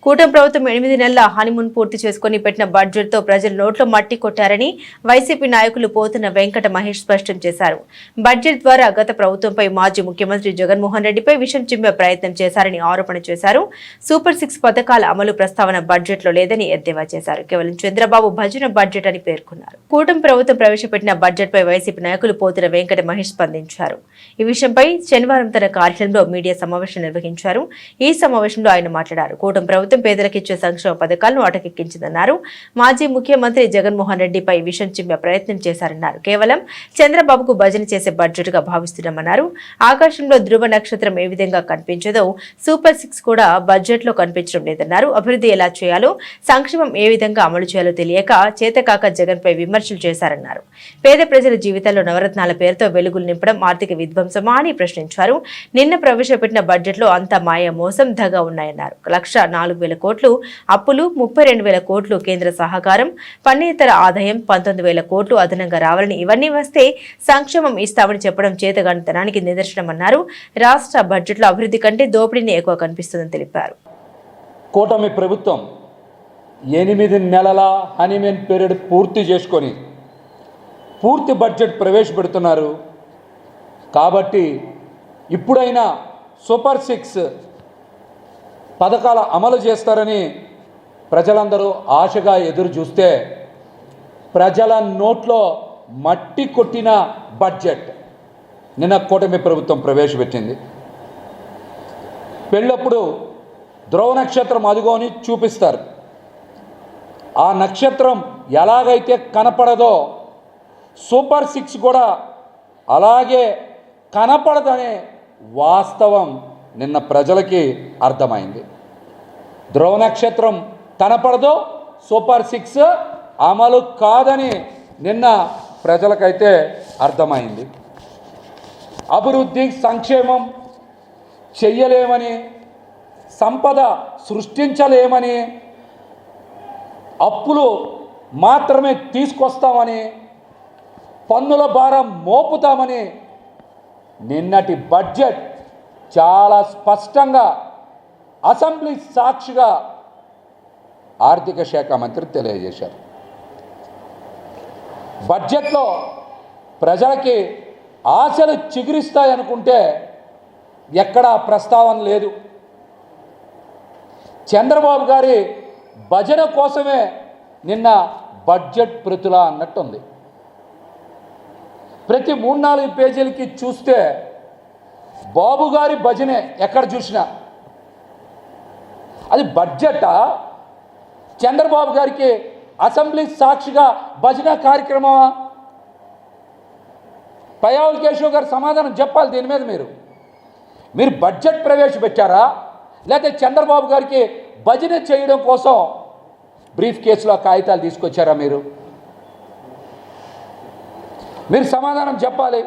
కూటమి ప్రభుత్వం 8 నెలల హనీమూన్ పూర్తి చేసుకుని పెట్టిన బడ్జెట్ తో ప్రజలు నోట్లో మట్టి కొట్టారని వైసీపీ నాయకులు పోతున్న వెంకట మహేష్ స్పష్టం చేశారు. బడ్జెట్ ద్వారా గత ప్రభుత్వంపై మాజీ ముఖ్యమంత్రి జగన్మోహన్ రెడ్డిపై విషం చిమ్మే ప్రయత్నం చేశారని ఆరోపణ చేశారు. సూపర్ 6 పథకాల అమలు ప్రస్తావన బడ్జెట్ లో లేదని ఎద్దేవా చేశారు. కేవలం చంద్రబాబు భజన బడ్జెట్ అని పేర్కొన్నారు. కూటమి ప్రభుత్వం ప్రవేశపెట్టిన బడ్జెట్ పై వైసీపీ నాయకులు పోతున్న వెంకట మహేష్ స్పందించారు. ఈ విషయంపై శనివారం తన కార్యాలయంలో మీడియా సమావేశం నిర్వహించారు. ఈ సమావేశంలో ఆయన మాట్లాడారు. కూటమి ప్రభుత్వం పేదలకు ఇచ్చే సంక్షేమ పథకాలను అటకెక్కించిందన్నారు. మాజీ ముఖ్యమంత్రి జగన్మోహన్ రెడ్డిపై విషం చిమ్మే ప్రయత్నం చేశారన్నారు. కేవలం చంద్రబాబుకు భజన చేసే బడ్జెట్ గా భావిస్తున్నామన్నారు. ఆకాశంలో ధ్రువ నక్షత్రం ఏ విధంగా కనిపించదో సూపర్ 6 కూడా బడ్జెట్ లో కనిపించడం లేదన్నారు. అభివృద్ధి ఎలా చేయాలో, సంక్షేమం ఏ విధంగా అమలు చేయాలో తెలియక చేతకాక జగన్ పై విమర్శలు చేశారన్నారు. పేద ప్రజల జీవితాల్లో నవరత్నాల పేరుతో వెలుగులు నింపడం ఆర్థిక విధ్వంసమా అని ప్రశ్నించారు. నిన్న ప్రవేశపెట్టిన బడ్జెట్ లో అంతా మాయ, మోసం, దగా ఉన్నాయన్నారు. 1,04,000 కోట్లు అప్పులు, 32,000 కోట్లు కేంద్ర సహకారం, పన్నేతర ఆదాయం 19,000 కోట్లు అదనంగా రావాలని, ఇవన్నీ వస్తే సంక్షేమం ఇస్తామని చెప్పడం చేతగానితనానికి నిదర్శనమన్నారు. రాష్ట్ర బడ్జెట్ లో అభివృద్ధి కంటే దోపిడీని ఎక్కువ కనిపిస్తుందని తెలిపారు. కూటమి ప్రభుత్వం 8 నెలల హనీమూన్ పీరియడ్ పూర్తి చేసుకొని పూర్తి బడ్జెట్ ప్రవేశపెడుతున్నారు. కాబట్టి ఇప్పుడైనా సూపర్ 6 పథకాల అమలు చేస్తారని ప్రజలందరూ ఆశగా ఎదురు చూస్తే ప్రజల నోట్లో మట్టి కొట్టిన బడ్జెట్ నిన్న కూటమి ప్రభుత్వం ప్రవేశపెట్టింది. పెళ్ళప్పుడు ధ్రువ నక్షత్రం అదుగోని చూపిస్తారు. ఆ నక్షత్రం ఎలాగైతే కనపడదో సూపర్ 6 కూడా అలాగే కనపడదనే వాస్తవం నిన్న ప్రజలకి అర్థమైంది. ధ్రువ నక్షత్రం కనపడదో సూపర్ 6 అమలు కాదని నిన్న ప్రజలకైతే అర్థమైంది. అభివృద్ధి, సంక్షేమం చెయ్యలేమని, సంపద సృష్టించలేమని, అప్పులు మాత్రమే తీసుకొస్తామని, పన్నుల భారం మోపుతామని నిన్నటి బడ్జెట్ చాలా స్పష్టంగా అసెంబ్లీ సాక్షిగా ఆర్థిక శాఖ మంత్రి తెలియజేశారు. బడ్జెట్లో ప్రజలకి ఆశలు చిగురిస్తాయనుకుంటే ఎక్కడా ప్రస్తావన లేదు. చంద్రబాబు గారి భజన కోసమే నిన్న బడ్జెట్ ప్రతుల అన్నట్టుంది. ప్రతి 3-4 పేజీలకి చూస్తే బాబు గారి భజనే ఎక్కడ చూసినా. అది బడ్జెటా? చంద్రబాబు గారికి అసెంబ్లీ సాక్షిగా భజన కార్యక్రమమా? పయ్యావుల కేశవ్ గారు సమాధానం చెప్పాలి దీని మీద. మీరు బడ్జెట్ ప్రవేశపెట్టారా, లేకపోతే చంద్రబాబు గారికి భజన చేయడం కోసం బ్రీఫ్ కేసులో కాగితాలు తీసుకొచ్చారా? మీరు సమాధానం చెప్పాలి.